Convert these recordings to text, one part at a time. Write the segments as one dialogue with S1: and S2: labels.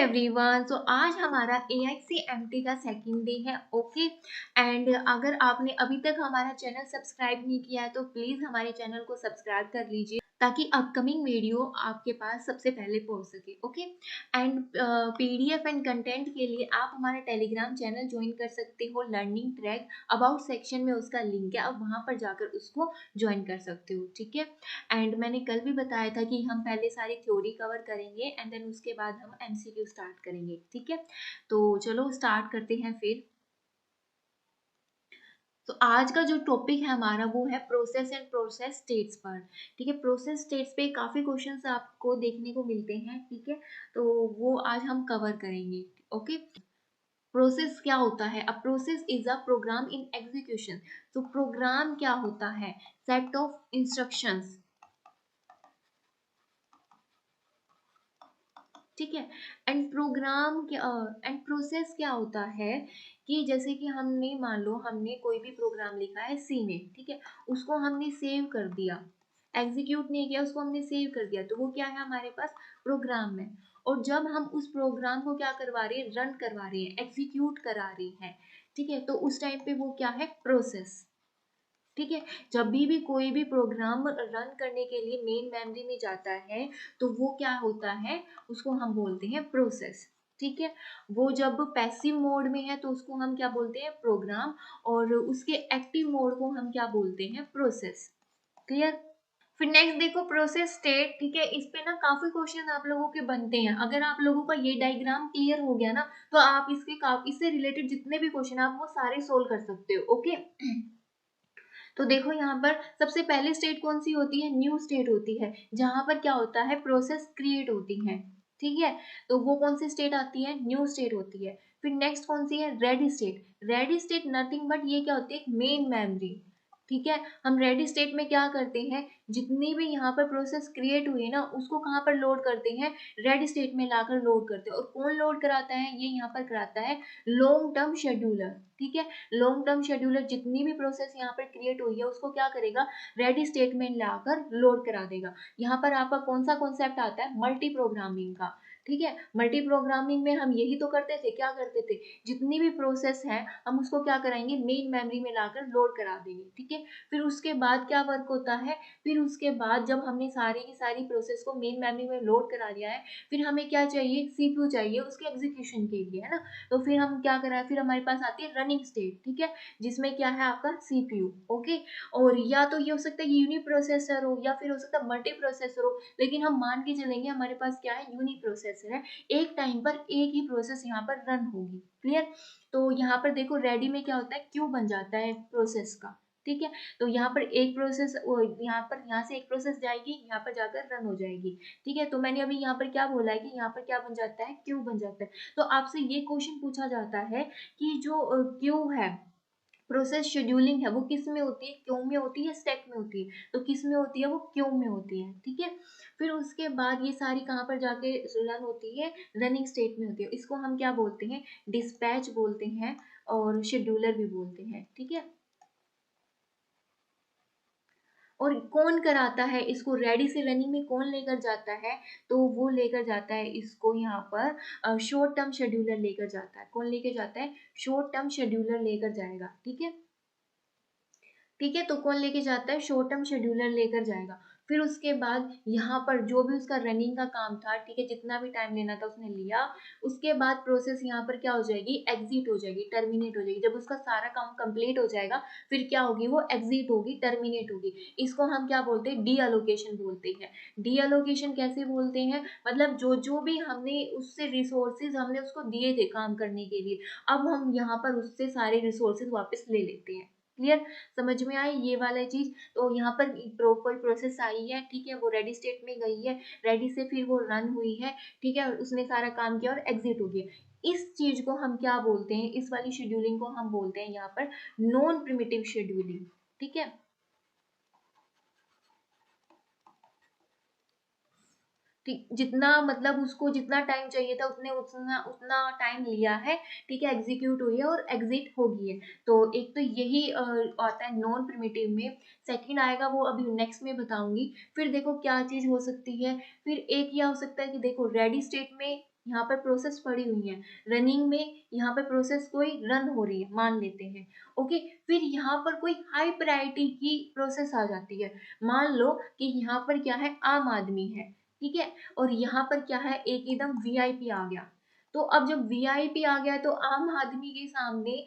S1: Everyone, तो आज हमारा AICMT का सेकंड डे है। ओके एंड अगर आपने अभी तक हमारा चैनल सब्सक्राइब नहीं किया है तो प्लीज़ हमारे चैनल को सब्सक्राइब कर लीजिए ताकि अपकमिंग वीडियो आपके पास सबसे पहले पहुंच सके। Okay and PDF and content के लिए आप हमारा टेलीग्राम चैनल ज्वाइन कर सकते हो। लर्निंग ट्रैक अबाउट सेक्शन में उसका लिंक है, आप वहां पर जाकर उसको ज्वाइन कर सकते हो। ठीक है, एंड मैंने कल भी बताया था कि हम पहले सारी थ्योरी कवर करेंगे एंड देन उसके बाद हम MCQ स्टार्ट करेंगे। ठीक है, तो चलो स्टार्ट करते हैं फिर। तो आज का जो टॉपिक है हमारा वो है प्रोसेस एंड प्रोसेस स्टेट्स पर। ठीक है, प्रोसेस स्टेट्स पे काफ़ी क्वेश्चंस आपको देखने को मिलते हैं। ठीक है, तो वो आज हम कवर करेंगे। ओके, प्रोसेस क्या होता है? A process is a program in execution. तो प्रोग्राम क्या होता है? Set of instructions. ठीक है, एंड प्रोग्राम क्या एंड प्रोसेस क्या होता है कि जैसे कि हमने मान लो हमने कोई भी प्रोग्राम लिखा है सी में। ठीक है, उसको हमने सेव कर दिया, एग्जीक्यूट नहीं किया, उसको हमने सेव कर दिया, तो वो क्या है हमारे पास? प्रोग्राम है। और जब हम उस प्रोग्राम को क्या करवा रहे हैं? रन करवा रहे हैं, एग्जीक्यूट करा रहे हैं। ठीक है, तो उस टाइम पे वो क्या है? प्रोसेस। ठीक है, जब भी कोई भी प्रोग्राम रन करने के लिए मेन मेमोरी में जाता है तो वो क्या होता है? उसको हम बोलते हैं प्रोसेस। ठीक है, वो जब पैसिव मोड में है तो उसको हम क्या बोलते हैं? प्रोग्राम। और उसके एक्टिव मोड को हम क्या बोलते हैं? प्रोसेस। क्लियर? फिर नेक्स्ट देखो प्रोसेस स्टेट। ठीक है, इस पे ना काफी क्वेश्चन आप लोगों के बनते हैं। अगर आप लोगों का ये डायग्राम क्लियर हो गया ना तो आप इससे रिलेटेड जितने भी क्वेश्चन आप वो सारे सोल्व कर सकते हो। ओके तो देखो यहाँ पर सबसे पहले स्टेट कौन सी होती है? न्यू स्टेट होती है, जहां पर क्या होता है? प्रोसेस क्रिएट होती है। ठीक है, तो वो कौन सी स्टेट आती है? न्यू स्टेट होती है। फिर नेक्स्ट कौन सी है? Ready state. Ready state nothing but ये क्या होती है? Main memory. ठीक है, हम रेडी स्टेट में क्या करते हैं? जितनी भी यहाँ पर प्रोसेस क्रिएट हुई है ना उसको कहाँ पर लोड करते हैं? रेडी स्टेट में लाकर लोड करते हैं। और कौन लोड कराता है? ये यहाँ पर कराता है लॉन्ग टर्म शेड्यूलर। ठीक है, लॉन्ग टर्म शेड्यूलर जितनी भी प्रोसेस यहाँ पर क्रिएट हुई है उसको क्या करेगा? रेडी स्टेट में लाकर लोड करा देगा। यहाँ पर आपका कौन सा कॉन्सेप्ट आता है? मल्टी प्रोग्रामिंग का। ठीक है, मल्टी प्रोग्रामिंग में हम यही तो करते थे। क्या करते थे? जितनी भी प्रोसेस है हम उसको क्या कराएंगे? मेन मेमोरी में लाकर लोड करा देंगे। ठीक है, फिर उसके बाद क्या वर्क होता है? फिर उसके बाद जब हमने सारी की सारी प्रोसेस को मेन मेमोरी में लोड करा दिया है फिर हमें क्या चाहिए? CPU चाहिए उसके एग्जीक्यूशन के लिए, है ना। तो फिर हम क्या कराए? फिर हमारे पास आती है रनिंग स्टेट। ठीक है, जिसमें क्या है आपका? CPU। ओके, और या तो ये हो सकता है यूनी प्रोसेसर हो या फिर हो सकता है मल्टी प्रोसेसर हो, लेकिन हम मान के चलेंगे हमारे पास क्या है? यूनी प्रोसेसर है। एक टाइम पर एक ही प्रोसेस यहाँ पर रन होगी। क्लियर? तो यहाँ पर देखो रेडी में क्या होता है? क्यू बन जाता है प्रोसेस का। ठीक है, तो यहाँ पर एक प्रोसेस यहाँ से एक प्रोसेस जाएगी, यहाँ पर जाकर रन हो जाएगी। ठीक है, तो मैंने अभी यहाँ पर क्या बोला है कि यहाँ पर क्या बन जाता है? क्यू बन जाता है। तो आपसे ये क्वेश्चन पूछा जाता है कि जो क्यू है, प्रोसेस शेड्यूलिंग है, वो किस में होती है? क्यू में होती है, स्टैक में होती है? तो किस में होती है? वो क्यू में होती है। ठीक है, फिर उसके बाद ये सारी कहाँ पर जाके रन होती है? रनिंग स्टेट में होती है। इसको हम क्या बोलते हैं? डिस्पैच बोलते हैं और शेड्यूलर भी बोलते हैं। ठीक है, और कौन कराता है इसको? रेडी से रनिंग में कौन लेकर जाता है? तो वो लेकर जाता है इसको यहाँ पर शॉर्ट टर्म शेड्यूलर लेकर जाता है। कौन लेकर जाता है? शॉर्ट टर्म शेड्यूलर लेकर जाएगा। ठीक है, ठीक है, तो कौन लेके जाता है? शॉर्ट टर्म शेड्यूलर लेकर जाएगा। फिर उसके बाद यहाँ पर जो भी उसका रनिंग का काम था, ठीक है, जितना भी टाइम लेना था उसने लिया। उसके बाद प्रोसेस यहाँ पर क्या हो जाएगी? एग्जिट हो जाएगी, टर्मिनेट हो जाएगी। जब उसका सारा काम कंप्लीट हो जाएगा फिर क्या होगी? वो एग्जिट होगी, टर्मिनेट होगी। इसको हम क्या बोलते हैं? डी अलोकेशन बोलते हैं। डी अलोकेशन कैसे बोलते हैं? मतलब जो जो भी हमने उससे रिसोर्सेज हमने उसको दिए थे काम करने के लिए, अब हम यहाँ पर उससे सारे रिसोर्सेज वापस ले लेते हैं। क्लियर? समझ में आई ये वाला चीज? तो यहाँ पर कोई प्रोसेस आई है, ठीक है, वो रेडी स्टेट में गई है, रेडी से फिर वो रन हुई है, ठीक है, और उसने सारा काम किया और एग्जिट हो गया। इस चीज को हम क्या बोलते हैं? इस वाली शेड्यूलिंग को हम बोलते हैं यहाँ पर नॉन प्रिमिटिव शेड्यूलिंग। ठीक है, ठीक, जितना मतलब उसको जितना टाइम चाहिए था उसने उतना उतना टाइम लिया है। ठीक है, एग्जीक्यूट हुई है और एग्जिट हो गई है। तो एक तो यही आता है नॉन प्रिमिटिव में। सेकंड आएगा वो अभी नेक्स्ट में बताऊंगी। फिर देखो क्या चीज हो सकती है। फिर एक यह हो सकता है कि देखो रेडी स्टेट में यहाँ पर प्रोसेस पड़ी हुई है रनिंग में, यहाँ पर प्रोसेस कोई रन हो रही है मान लेते हैं। ओके, फिर यहाँ पर कोई हाई प्रायोरिटी की प्रोसेस आ जाती है। मान लो कि यहाँ पर क्या है, आम आदमी है, ठीक है, और यहाँ पर क्या है, एक एकदम वीआईपी आ गया। तो अब जब वीआईपी आ गया तो आम आदमी के सामने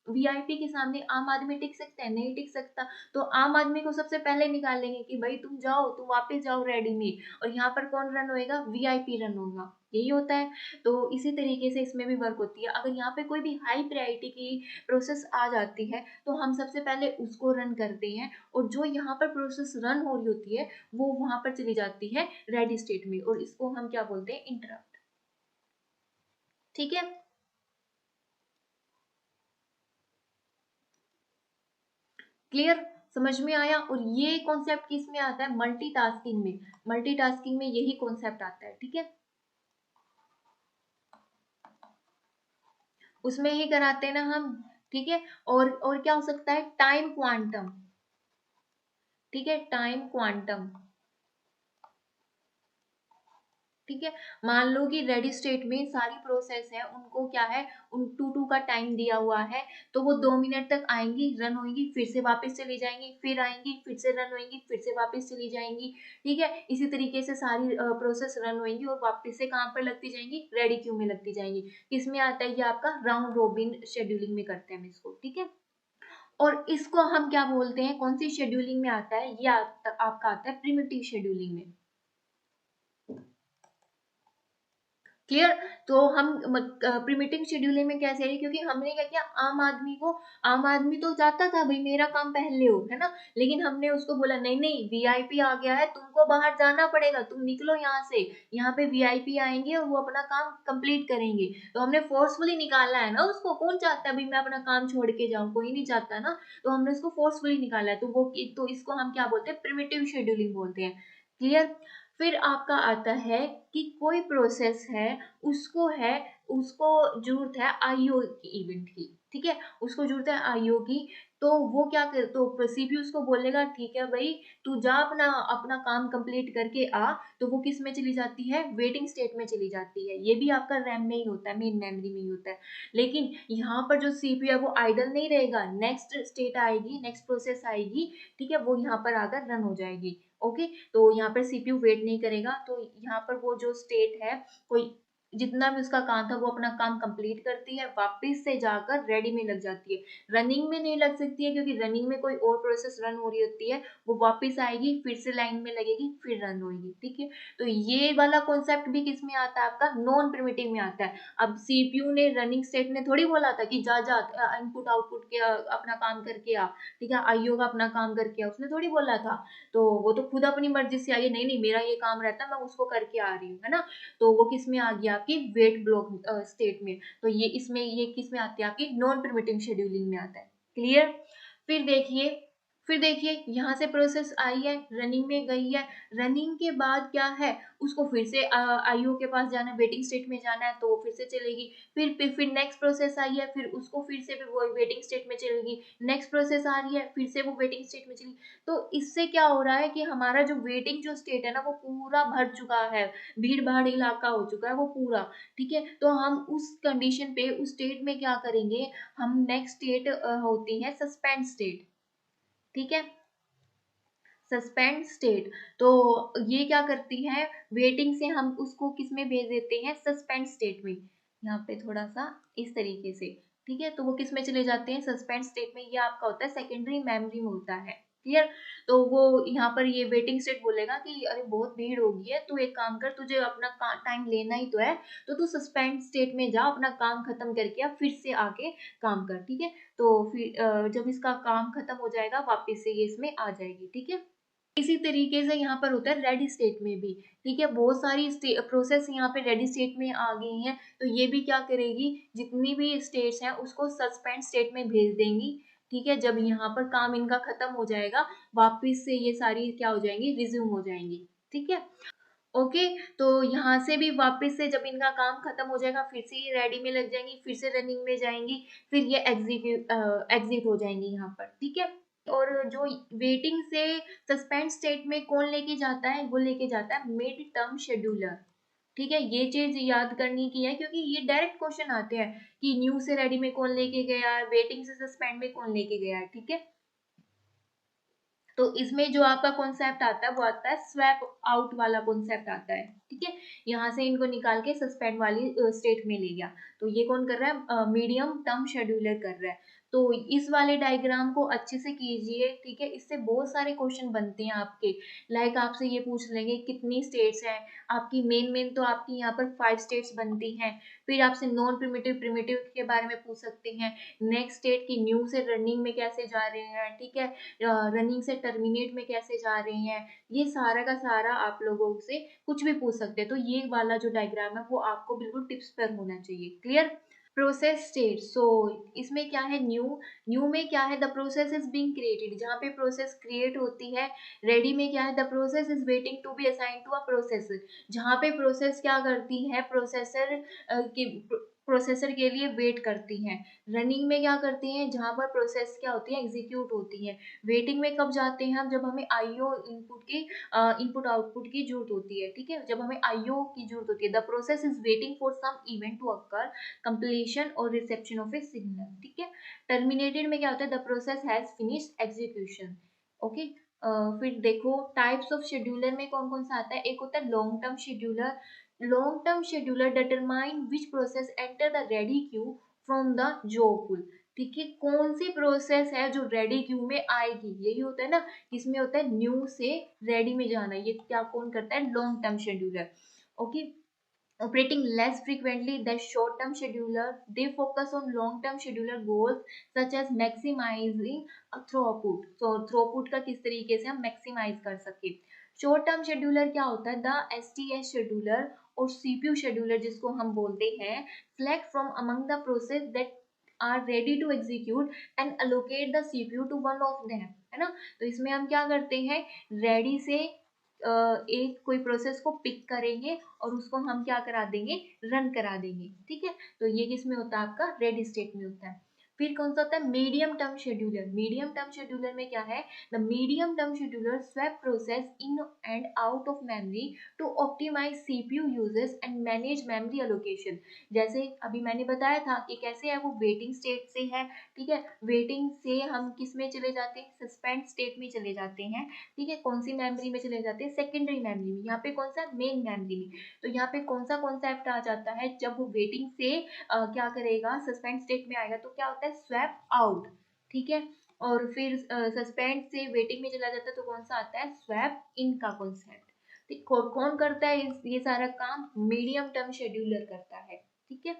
S1: वीआईपी के सामने आम आदमी टिक सकता है? नहीं टिक सकता। तो आम आदमी को सबसे पहले निकालेंगे कि भाई तुम जाओ, तुम वापस जाओ रेडी में, और यहाँ पर कौन रन होएगा, वीआईपी रन होगा। यही होता है। तो इसी तरीके से इसमें भी वर्क होती है। अगर यहाँ पे कोई भी हाई प्रायोरिटी की प्रोसेस आ जाती है तो हम सबसे पहले उसको रन करते हैं, और जो यहाँ पर प्रोसेस रन हो रही होती है वो वहां पर चली जाती है रेडी स्टेट में, और इसको हम क्या बोलते हैं, इंटरप्ट। ठीक है, क्लियर, समझ में आया। और ये कॉन्सेप्ट किस में आता है, मल्टीटास्किंग में। मल्टीटास्किंग में यही कॉन्सेप्ट आता है, ठीक है, उसमें ही कराते हैं ना हम। ठीक है, और क्या हो सकता है, टाइम क्वांटम। ठीक है, टाइम क्वांटम। ठीक है, मान लो कि रेडी स्टेट में सारी प्रोसेस है, उनको क्या है, उन टू टू का टाइम दिया हुआ है, तो वो 2 मिनट तक आएंगी, रन होंगी, फिर से वापस चली जाएंगी, फिर आएंगी, फिर से रन होंगी, फिर से वापस चली जाएंगी। ठीक है, इसी तरीके से सारी प्रोसेस रन होंगी और वापस से काम पर लगती जाएंगी, रेडी क्यू में लगती जाएंगी। किसमें आता है ये आपका, राउंड रोबिन शेड्यूलिंग में करते हैं हम इसको। ठीक है, और इसको हम क्या बोलते हैं, कौन सी शेड्यूलिंग में आता है, ये आपका आता है प्रिमिटिव शेड्यूलिंग में। क्लियर। तो हम प्रिमिटिव शेड्यूलिंग में कैसे है, क्योंकि हमने क्या किया, आम आदमी तो चाहता था भाई मेरा काम पहले हो, है ना, लेकिन हमने उसको बोला नहीं नहीं, वीआईपी आ गया है, तुमको बाहर जाना पड़ेगा, तुम निकलो यहाँ से, यहाँ पे वीआईपी आएंगे और वो अपना काम कंप्लीट करेंगे। तो हमने फोर्सफुली निकाला है ना उसको, कौन चाहता है भाई मैं अपना काम छोड़ के जाऊं, कोई नहीं चाहता ना। तो हमने उसको फोर्सफुली निकाला है, तो इसको हम क्या बोलते हैं, प्रिमिटिव शेड्यूलिंग बोलते हैं। क्लियर। फिर आपका आता है कि कोई प्रोसेस है, उसको है उसको जरूरत है आईओ की इवेंट की। ठीक है, उसको जरूरत है आईओ की। तो वो क्या कर, तो सीपीयू उसको बोलेगा ठीक है भाई, तू जा अपना अपना काम कंप्लीट करके आ। तो वो किस में चली जाती है, वेटिंग स्टेट में चली जाती है। ये भी आपका रैम में ही होता है, मेन मेमोरी में ही होता है। लेकिन यहाँ पर जो सीपीयू है वो आइडल नहीं रहेगा, नेक्स्ट स्टेट आएगी, नेक्स्ट प्रोसेस आएगी, ठीक है, वो यहाँ पर आकर रन हो जाएगी। ओके, तो यहाँ पर सीपीयू वेट नहीं करेगा, तो यहाँ पर वो जो स्टेट है, कोई जितना भी उसका काम था वो अपना काम कंप्लीट करती है, वापस से जाकर रेडी में लग जाती है। रनिंग में नहीं लग सकती है, क्योंकि रनिंग में कोई और प्रोसेस रन हो रही होती है, वो वापस आएगी, फिर से लाइन में लगेगी, फिर रन होगी। ठीक है, तो ये वाला कॉन्सेप्ट भी किस में आता है, आपका नॉन प्रिमिटिव में आता है। अब सीपीयू ने रनिंग स्टेट ने थोड़ी बोला था कि जा जा इनपुट आउटपुट के अपना काम करके आ, ठीक है, आईओ का अपना काम करके आ, उसने थोड़ी बोला था। तो वो तो खुद अपनी मर्जी से आई है, नहीं नहीं मेरा ये काम रहता है, मैं उसको करके आ रही हूँ, है ना। तो वो किस में आ गया, आपकी वेट ब्लॉक स्टेट में। तो ये किस में आती है, आपकी नॉन प्रिमिटिव शेड्यूलिंग में आता है। क्लियर। फिर देखिए फिर देखिए यहाँ से प्रोसेस आई है, रनिंग में गई है, रनिंग के बाद क्या है, उसको फिर से आईओ के पास जाना है, वेटिंग स्टेट में जाना है, तो वो फिर से चलेगी। फिर नेक्स्ट प्रोसेस आई है, फिर उसको फिर से भी वो वेटिंग स्टेट में चलेगी। नेक्स्ट प्रोसेस आ रही है, फिर से वो वेटिंग स्टेट में चलेगी। तो इससे क्या हो रहा है कि हमारा जो वेटिंग जो स्टेट है ना वो पूरा भर चुका है, भीड़ भाड़ इलाका हो चुका है वो पूरा। ठीक है, तो हम उस कंडीशन पे उस स्टेट में क्या करेंगे, हम नेक्स्ट स्टेट होती है सस्पेंड स्टेट। ठीक है, सस्पेंड स्टेट। तो ये क्या करती है, वेटिंग से हम उसको किस में भेज देते हैं, सस्पेंड स्टेट में। यहाँ पे थोड़ा सा इस तरीके से, ठीक है, तो वो किस में चले जाते हैं, सस्पेंड स्टेट में। ये आपका होता है सेकेंडरी मेमोरी में होता है। क्लियर। तो वो यहाँ पर ये वेटिंग स्टेट बोलेगा कि अरे बहुत भीड़ हो गई है, तू एक काम कर, तुझे अपना टाइम लेना ही तो है, तो तू सस्पेंड स्टेट में जा, अपना काम खत्म करके आ, फिर से आके काम कर। ठीक है, तो फिर जब इसका काम खत्म हो जाएगा वापस से ये इसमें आ जाएगी। ठीक है, इसी तरीके से यहाँ पर होता है रेडी स्टेट में भी। ठीक है, बहुत सारी प्रोसेस यहाँ पे रेडी स्टेट में आ गई हैं, तो ये भी क्या करेगी, जितनी भी स्टेट्स हैं उसको सस्पेंड स्टेट में भेज देंगी। ठीक है, जब यहाँ पर काम इनका खत्म हो जाएगा वापिस से ये सारी क्या हो जाएंगी, रिज्यूम हो जाएंगी। ठीक है, ओके। तो यहाँ से भी वापस से जब इनका काम खत्म हो जाएगा फिर से ये रेडी में लग जाएंगी, फिर से रनिंग में जाएंगी, फिर ये एग्जिट हो जाएंगी यहाँ पर। ठीक है, और जो वेटिंग से सस्पेंड स्टेट में कौन लेके जाता है, वो लेके जाता है मिड टर्म शेड्यूलर। ठीक है, ये चीज याद करनी की है क्योंकि ये डायरेक्ट क्वेश्चन आते हैं कि न्यू से रेडी में कौन लेके गया, वेटिंग से सस्पेंड में कौन लेके गया, ठीक है। तो इसमें जो आपका कॉन्सेप्ट आता है वो आता है स्वैप आउट वाला कॉन्सेप्ट आता है, ठीक है। यहाँ से इनको निकाल के सस्पेंड वाली स्टेट में ले गया। तो ये कौन कर रहा है, मीडियम टर्म शेड्यूलर कर रहा है। तो इस वाले डायग्राम को अच्छे से कीजिए, ठीक है। इससे बहुत सारे क्वेश्चन बनते हैं आपके। लाइक आपसे ये पूछ लेंगे कितनी स्टेट्स हैं आपकी, मेन तो आपकी यहाँ पर 5 स्टेट्स बनती हैं। फिर आपसे नॉन प्रिमिटिव प्रिमिटिव के बारे में पूछ सकते हैं। नेक्स्ट स्टेट की न्यू से रनिंग में कैसे जा रहे हैं, ठीक है, रनिंग से टर्मिनेट में कैसे जा रहे हैं, ये सारा का सारा आप लोगों से कुछ भी पूछ सकते हैं। तो ये वाला जो डायग्राम है वो आपको बिल्कुल टिप्स पर होना चाहिए, क्लियर। प्रोसेस स्टेट, सो इसमें क्या है, न्यू में क्या है, the process is being created, जहाँ पे प्रोसेस क्रिएट होती है। रेडी में क्या है, the process is waiting to be assign to a processor, जहाँ पे प्रोसेस क्या करती है, प्रोसेसर के लिए वेट करती हैं। रनिंग में क्या करती हैं, जहाँ पर प्रोसेस क्या होती है, एग्जीक्यूट होती है। वेटिंग में कब जाते हैं हम, जब हमें आईओ इनपुट आउटपुट की जरूरत होती है, ठीक है, जब हमें आईओ की जरूरत होती है। The process is waiting for some event to occur, completion और रिसेप्शन ऑफ ए सिग्नल, ठीक है। टर्मिनेटेड में क्या होता है, the process has finished execution, okay. फिर देखो टाइप्स ऑफ शेड्यूलर में कौन कौन सा आता है। एक होता है long term scheduler. Long term scheduler determine which process enter the ready queue from the job pool, ठीक है, कौन सी प्रोसेस है जो रेडी क्यू में आएगी। यही होता है ना, इसमें होता है न्यू से रेडी में जाना, ये क्या कौन करता है, long term scheduler, okay. Operating less frequently than short-term scheduler, they focus on long-term scheduler goals such as maximizing throughput. So throughput का किस तरीके से हम maximize कर सके। Short-term scheduler क्या होता है, the STS scheduler और CPU scheduler जिसको हम बोलते हैं, select from among the process that are ready to execute and allocate the CPU to one of them, है ना। तो इसमें हम क्या करते हैं, रेडी से एक कोई प्रोसेस को पिक करेंगे और उसको हम क्या करा देंगे, रन करा देंगे, ठीक है। तो ये किसमें होता है, आपका रेडी स्टेट में होता है। फिर कौन सा होता है, medium term scheduler. Medium term scheduler में क्या है, the medium term scheduler swap process in and out of memory to optimise CPU uses and manage memory allocation. जैसे अभी मैंने बताया था कि कैसे है, वो वेटिंग स्टेट से है, ठीक है। वेटिंग से हम किस में चले जाते हैं, सस्पेंड स्टेट में चले जाते हैं, ठीक है। कौन सी मेमोरी में चले जाते हैं, सेकेंडरी मेमोरी में। यहाँ पे कौन सा, मेन मेमोरी में। तो यहाँ पे कौन सा कॉन्सेप्ट आ जाता है, जब वो वेटिंग से क्या करेगा, सस्पेंड स्टेट में आएगा तो क्या होता है, स्वैप आउट, ठीक है। और फिर सस्पेंड से वेटिंग में चला जाता है तो कौन सा आता है, स्वैप इन का कॉन्सेप्ट। ठीक, कौन करता है ये सारा काम, मीडियम टर्म शेड्यूलर करता है, ठीक है।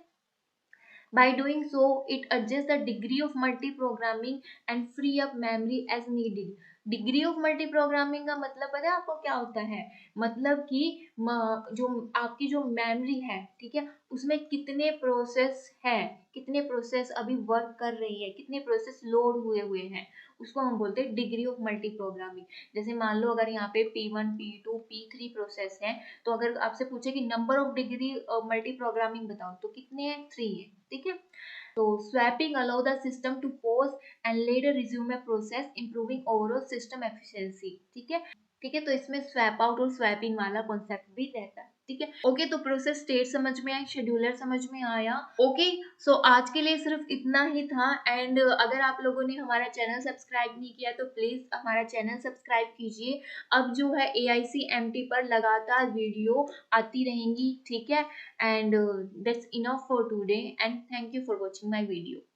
S1: By doing so, it adjusts the degree of multi-programming and free up memory as needed. Degree of multi programming का मतलब पता है आपको क्या होता है, मतलब कि जो आपकी जो मेमोरी है, ठीक है, उसमें कितने प्रोसेस है, कितने प्रोसेस अभी वर्क कर रही है, कितने प्रोसेस लोड हुए हुए हैं, उसको हम बोलते हैं डिग्री ऑफ मल्टी प्रोग्रामिंग। जैसे मान लो अगर यहाँ पे P1 P2 P3 प्रोसेस है, तो अगर आपसे पूछे कि number of degree multiprogramming बताओ तो कितने हैं, 3 है, ठीक है। तो swapping allow the system to pause and later resume a process improving overall system efficiency, ठीक है। ठीक है, तो इसमें स्वैप आउट और स्वैपिंग वाला कॉन्सेप्ट भी रहता है, ठीक है। ओके, तो प्रोसेस स्टेट समझ में आई, शेड्यूलर समझ में आया, ओके। सो आज के लिए सिर्फ इतना ही था। एंड अगर आप लोगों ने हमारा चैनल सब्सक्राइब नहीं किया तो प्लीज हमारा चैनल सब्सक्राइब कीजिए। अब जो है AICMT पर लगातार वीडियो आती रहेंगी, ठीक है। And that's enough for today, and thank you for watching my video.